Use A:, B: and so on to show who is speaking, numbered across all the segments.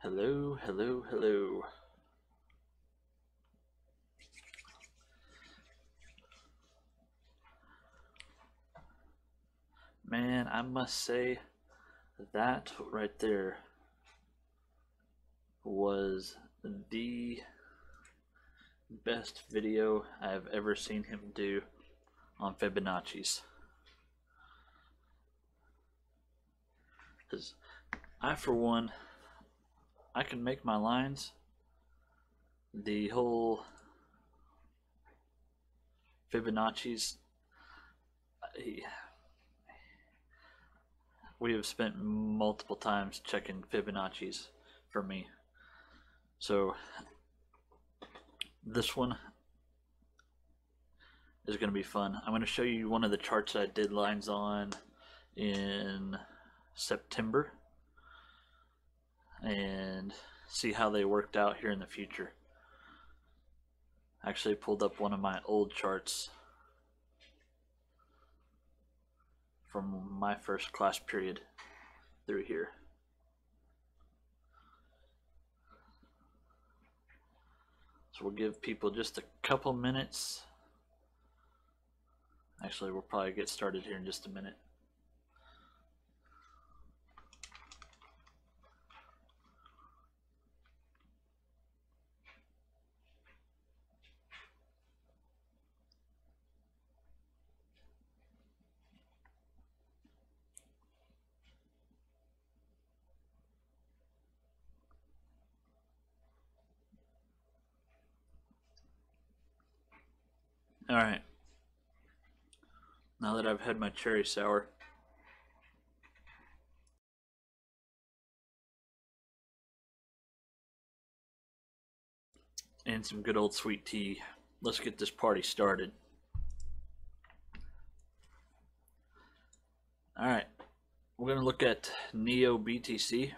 A: Hello, hello, hello. Man, I must say that right there was the best video I've ever seen him do on Fibonacci's. Because for one, I can make my lines. The whole Fibonacci's, we have spent multiple times checking Fibonacci's for me. So this one is going to be fun. I'm going to show you one of the charts I did lines on in September and see how they worked out here in the future. I actually pulled up one of my old charts from my first class period through here. So we'll give people just a couple minutes. Actually, we'll probably get started here in just a minute. All right. Now that I've had my cherry sour, and some good old sweet tea, let's get this party started. All right, we're going to look at Neo BTC.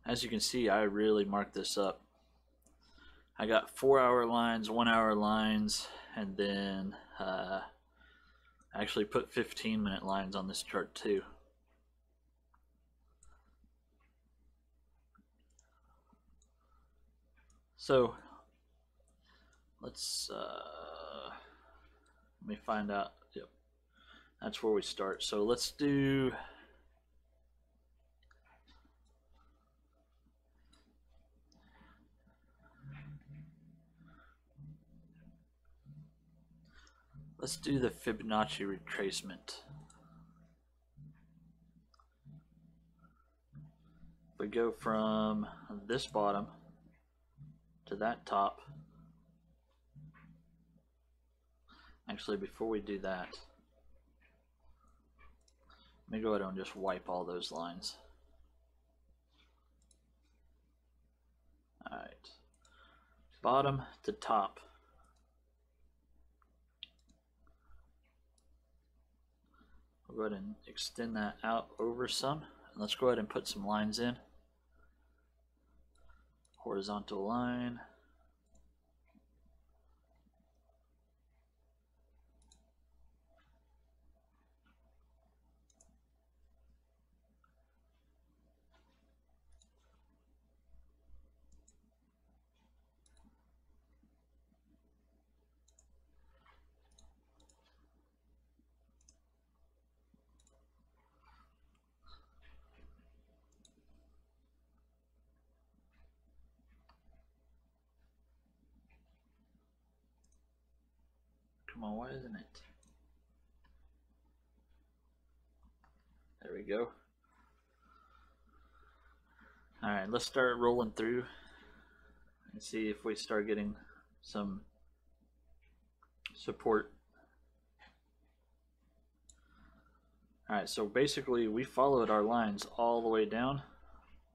A: As you can see, I really marked this up. I got 4-hour lines, 1-hour lines, and then I actually put 15-minute lines on this chart too. So let's let me find out. Yep, that's where we start. So let's do the Fibonacci retracement. We go from this bottom to that top. Actually, before we do that, let me go ahead and just wipe all those lines. All right, bottom to top. We'll go ahead and extend that out over some. Let's go ahead and put some lines in. Horizontal line. Come on, why isn't it? There we go. All right, let's start rolling through and see if we start getting some support. All right, so basically we followed our lines all the way down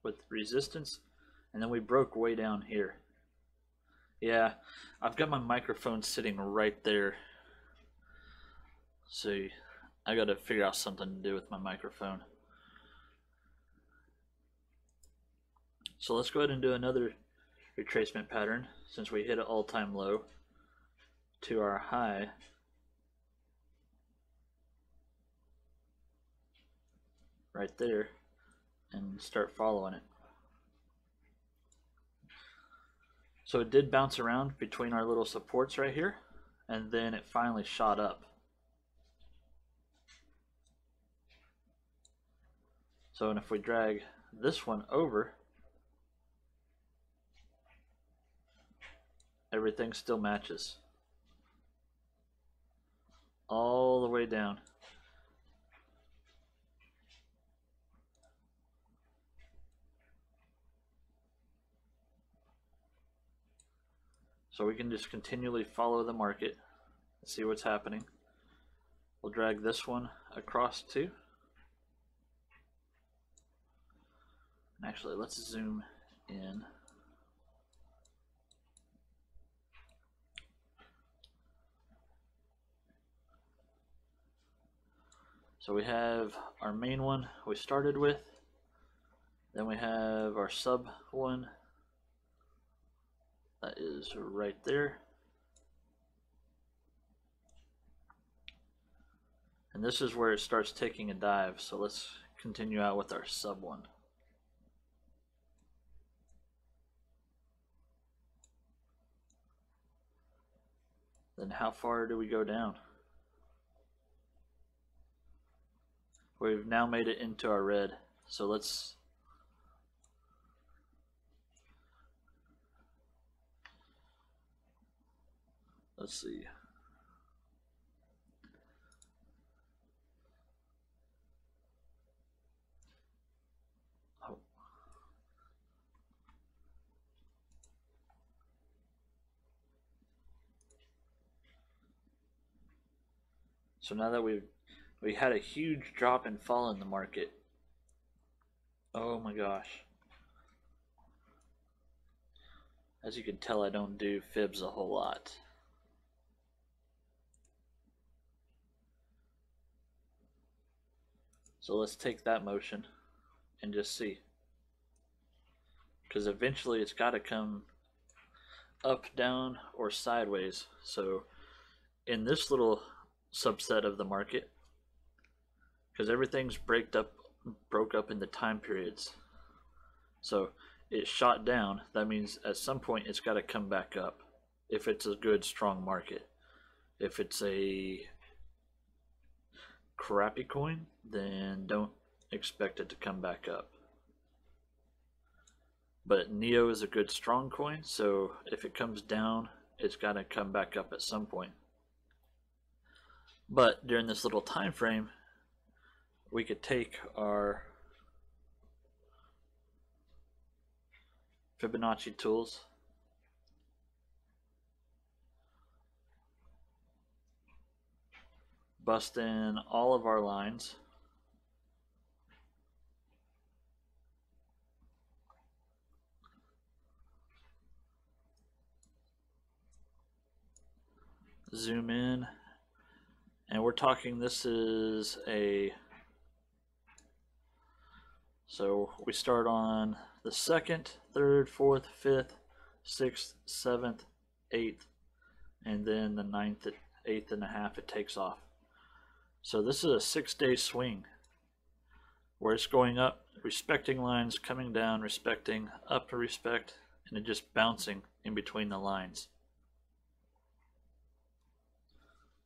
A: with resistance, and then we broke way down here. Yeah, I've got my microphone sitting right there, so I got to figure out something to do with my microphone. So let's go ahead and do another retracement pattern since we hit an all-time low to our high. Right there. and start following it. So it did bounce around between our little supports right here, and then it finally shot up. So, and if we drag this one over, everything still matches all the way down. So we can just continually follow the market and see what's happening. We'll drag this one across too. Actually, let's zoom in. So we have our main one we started with, then we have our sub one that is right there, and this is where it starts taking a dive. So let's continue out with our sub one. Then how far do we go down? We've now made it into our red, so let's see. Oh. So now that we had a huge drop and fall in the market. Oh my gosh. As you can tell, I don't do fibs a whole lot. So let's take that motion and just see. Because eventually it's got to come up, down, or sideways. So in this little subset of the market, because everything's broke up into time periods, so it shot down, that means at some point it's got to come back up if it's a good strong market. If it's a crappy coin, then don't expect it to come back up. But Neo is a good strong coin, so if it comes down, it's got to come back up at some point. But during this little time frame, we could take our Fibonacci tools, bust in all of our lines, zoom in, and we're talking, this is a, so we start on the 2nd, 3rd, 4th, 5th, 6th, 7th, 8th, and then the 9th, 8th and a half it takes off. So this is a 6-day swing where it's going up, respecting lines, coming down, respecting, up to respect, and it just bouncing in between the lines.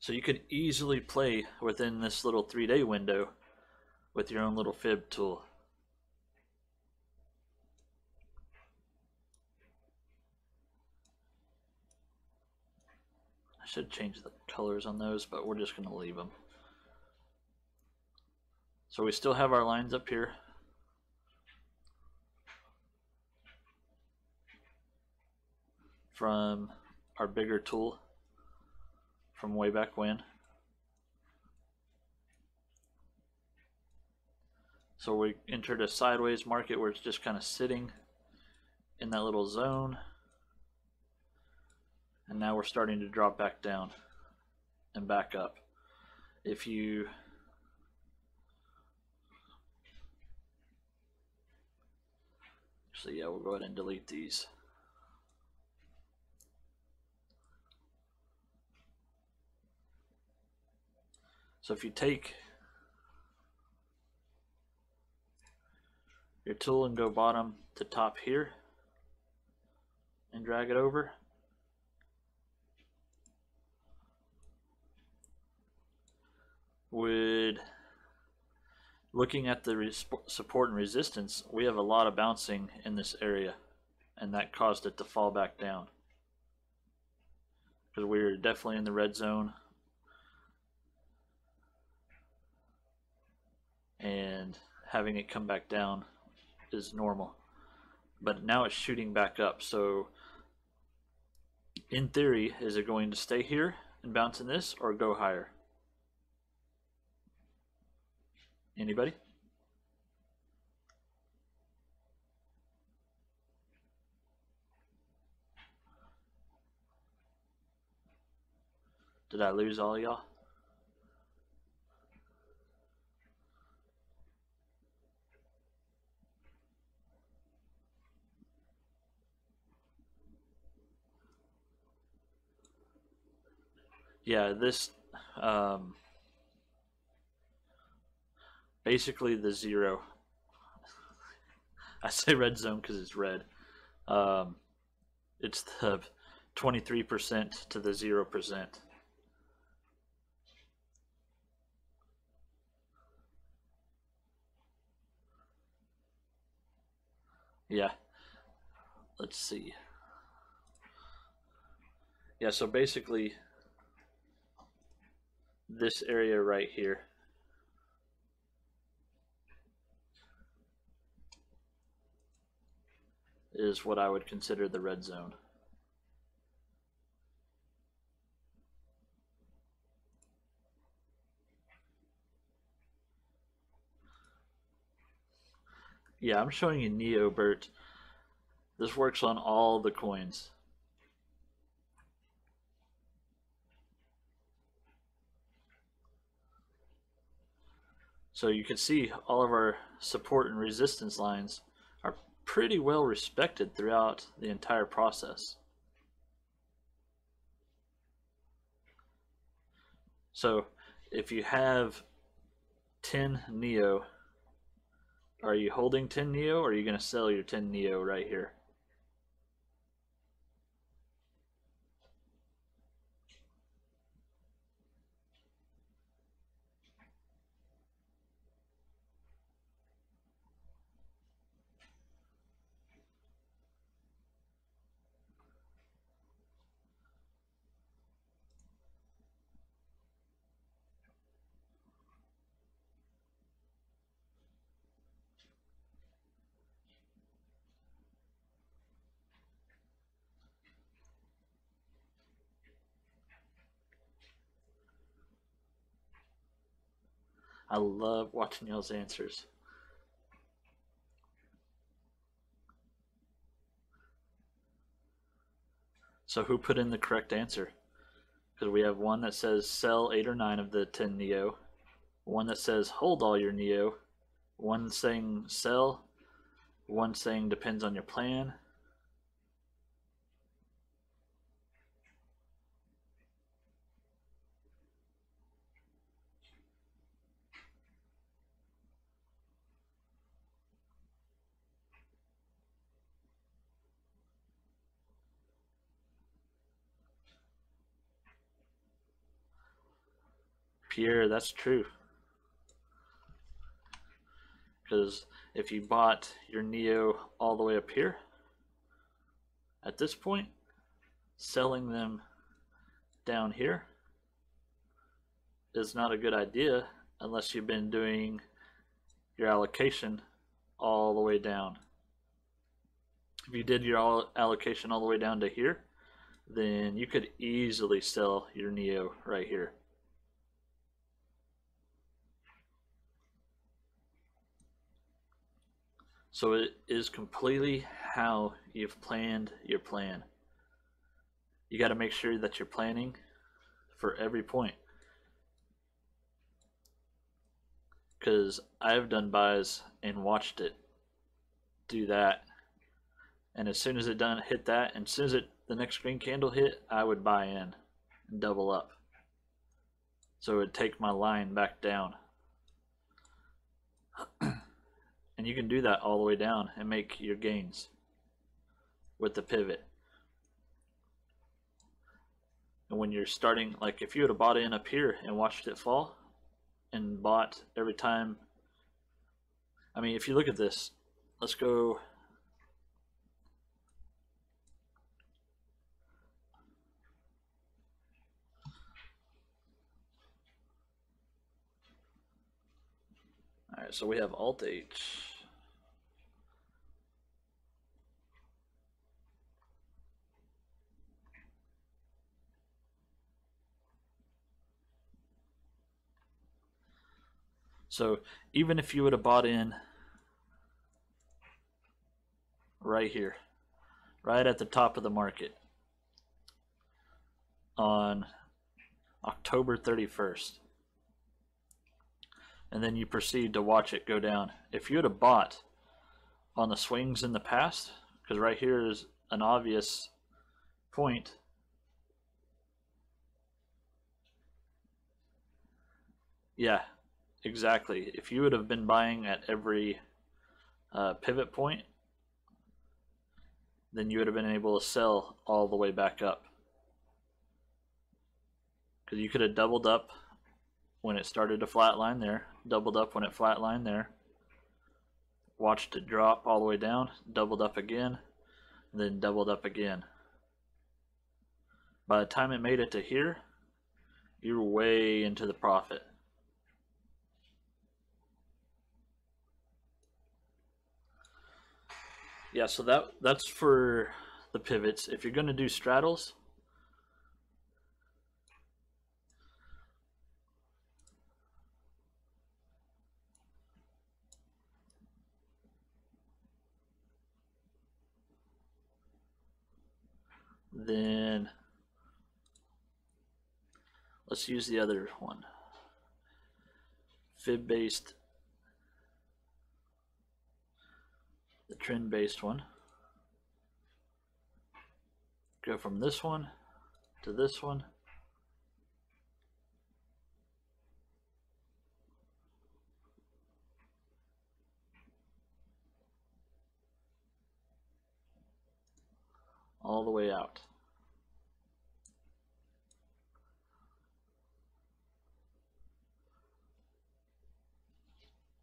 A: So you could easily play within this little 3-day window with your own little fib tool. I should change the colors on those, but we're just going to leave them. So we still have our lines up here. From our bigger tool from way back when. So we entered a sideways market where it's just kind of sitting in that little zone. And now we're starting to drop back down and back up. If you actually, yeah, we'll go ahead and delete these. So if you take your tool and go bottom to top here and drag it over. Looking at the support and resistance, we have a lot of bouncing in this area, and that caused it to fall back down because we were definitely in the red zone, and having it come back down is normal. But now it's shooting back up, so in theory, is it going to stay here and bounce in this or go higher? Anybody? Did I lose all y'all? Yeah, this basically the zero. I say red zone because it's red. It's the 23% to the 0%. Yeah, let's see. Yeah, so basically this area right here is what I would consider the red zone. Yeah, I'm showing you Neo, Bert. This works on all the coins. So you can see all of our support and resistance lines are pretty well respected throughout the entire process. So if you have 10 Neo, are you holding 10 Neo, or are you going to sell your 10 Neo right here? I love watching y'all's answers. So who put in the correct answer? Because we have one that says sell 8 or 9 of the 10 Neo, one that says hold all your Neo, one saying sell, one saying depends on your plan. Pierre, that's true. Because if you bought your Neo all the way up here, at this point, selling them down here is not a good idea unless you've been doing your allocation all the way down. If you did your allocation all the way down to here, then you could easily sell your Neo right here. So it is completely how you've planned your plan. You got to make sure that you're planning for every point. Because I've done buys and watched it do that, and as soon as it hit that, and as soon as the next green candle hit, I would buy in and double up. So it would take my line back down. And you can do that all the way down and make your gains with the pivot. And when you're starting, like if you would have bought in up here and watched it fall and bought every time, I mean, if you look at this, let's go. All right, so we have Alt H. So even if you would have bought in right here, right at the top of the market on October 31st, and then you proceed to watch it go down. If you would have bought on the swings in the past, because right here is an obvious point. Yeah, exactly. If you would have been buying at every pivot point, then you would have been able to sell all the way back up. Because you could have doubled up when it started to flatline there, doubled up when it flatlined there, watched it drop all the way down, doubled up again, then doubled up again. By the time it made it to here, you were way into the profit. Yeah, so that's for the pivots. If you're going to do straddles, then let's use the other one, fib based, the trend based one. Go from this one to this one. All the way out.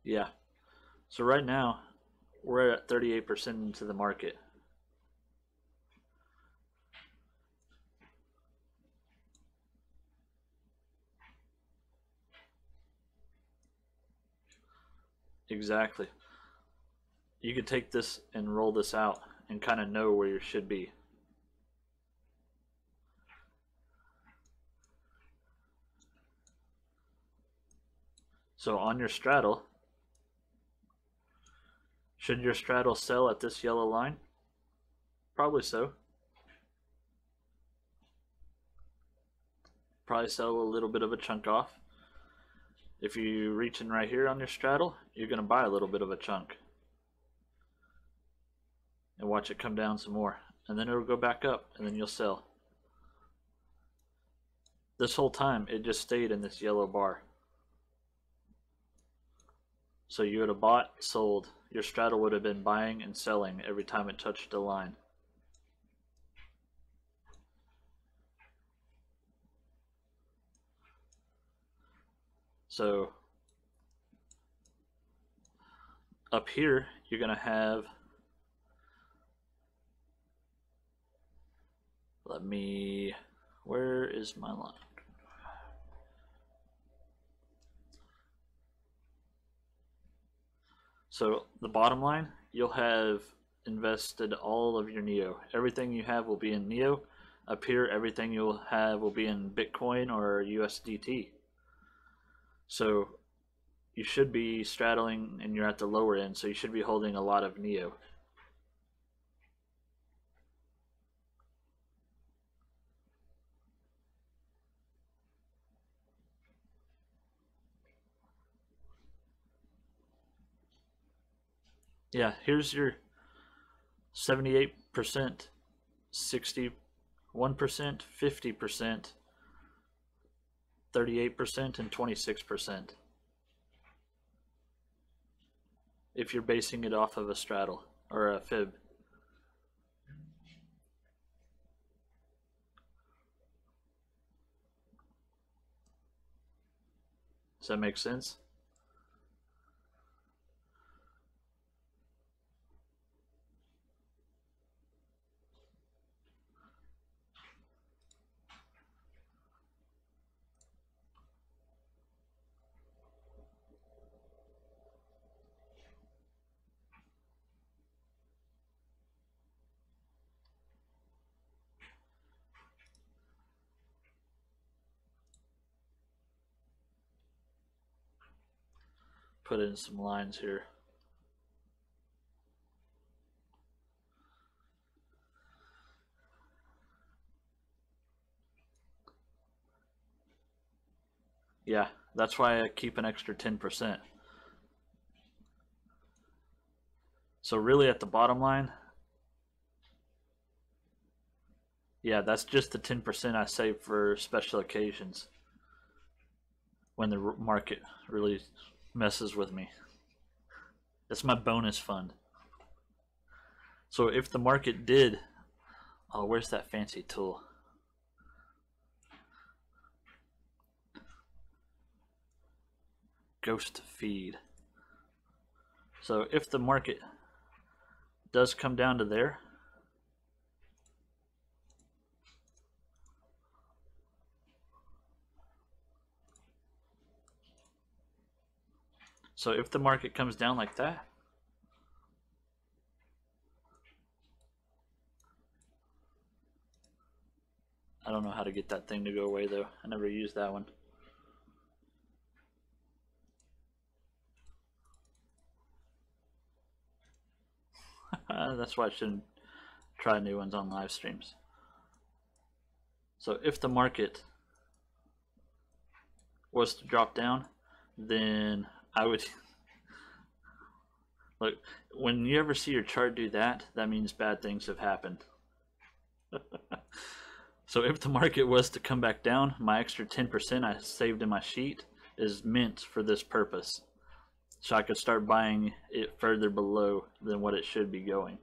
A: Yeah. So right now we're at 38% into the market. Exactly. You could take this and roll this out and kind of know where you should be. So on your straddle, should your straddle sell at this yellow line? Probably so. Probably sell a little bit of a chunk off. If you reach in right here on your straddle, you're going to buy a little bit of a chunk and watch it come down some more, and then it'll go back up, and then you'll sell. This whole time it just stayed in this yellow bar. So you would have bought, sold. Your straddle would have been buying and selling every time it touched the line. So up here you're going to have, where is my line? So the bottom line, you'll have invested all of your NEO. Everything you have will be in NEO. Up here, everything you'll have will be in Bitcoin or USDT. So you should be straddling, and you're at the lower end, so you should be holding a lot of NEO. Yeah, here's your 78%, 61%, 50%, 38%, and 26%. if you're basing it off of a straddle or a fib. Does that make sense? Put in some lines here. Yeah, that's why I keep an extra 10%. So really at the bottom line, yeah, that's just the 10% I save for special occasions when the market really messes with me. That's my bonus fund. So if the market did, oh, where's that fancy tool? Ghost feed. So if the market does come down to there, so if the market comes down like that, I don't know how to get that thing to go away though. I never used that one. That's why I shouldn't try new ones on live streams. So if the market was to drop down, then I would look, when you ever see your chart do that, that means bad things have happened. So if the market was to come back down, my extra 10% I saved in my sheet is meant for this purpose. So I could start buying it further below than what it should be going.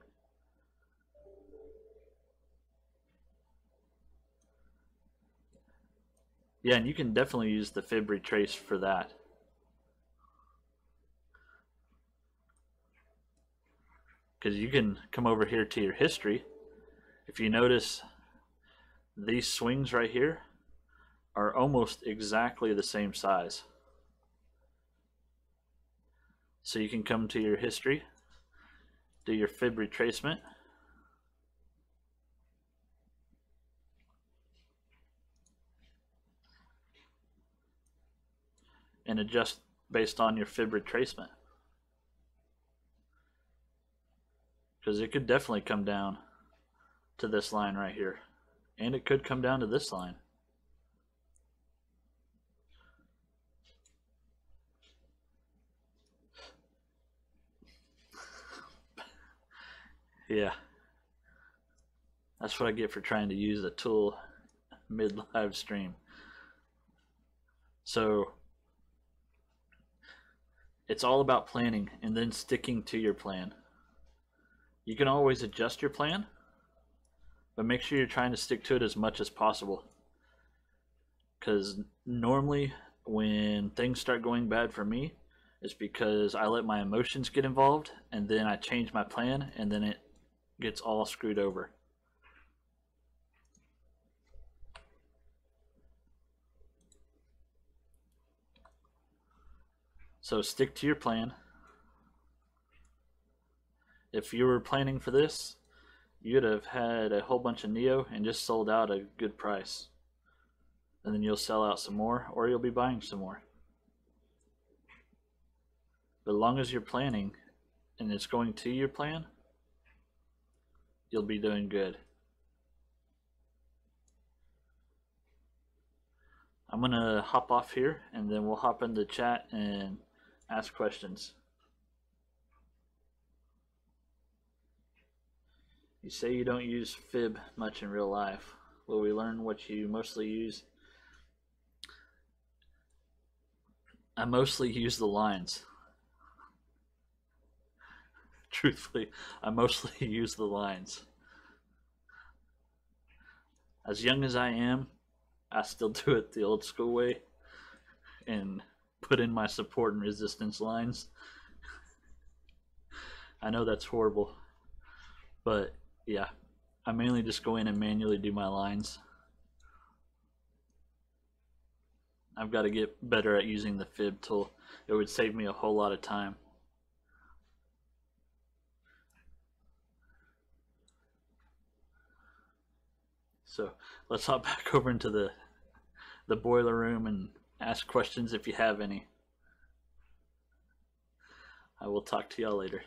A: Yeah, and you can definitely use the fib retrace for that. Because you can come over here to your history. If you notice, these swings right here are almost exactly the same size. So you can come to your history, do your fib retracement, and adjust based on your fib retracement. Because it could definitely come down to this line right here, and it could come down to this line. Yeah, that's what I get for trying to use a tool mid live stream. So it's all about planning and then sticking to your plan. You can always adjust your plan, but make sure you're trying to stick to it as much as possible. Because normally when things start going bad for me, it's because I let my emotions get involved and then I change my plan and then it gets all screwed over. So stick to your plan. If you were planning for this, you'd have had a whole bunch of Neo and just sold out a good price. And then you'll sell out some more, or you'll be buying some more. But as long as you're planning and it's going to your plan, you'll be doing good. I'm gonna hop off here and then we'll hop into chat and ask questions. You say you don't use fib much in real life. Will we learn what you mostly use? I mostly use the lines. Truthfully, I mostly use the lines. As young as I am, I still do it the old school way and put in my support and resistance lines. I know that's horrible, but yeah, I mainly just go in and manually do my lines. I've got to get better at using the fib tool. It would save me a whole lot of time. So let's hop back over into the boiler room and ask questions if you have any. I will talk to y'all later.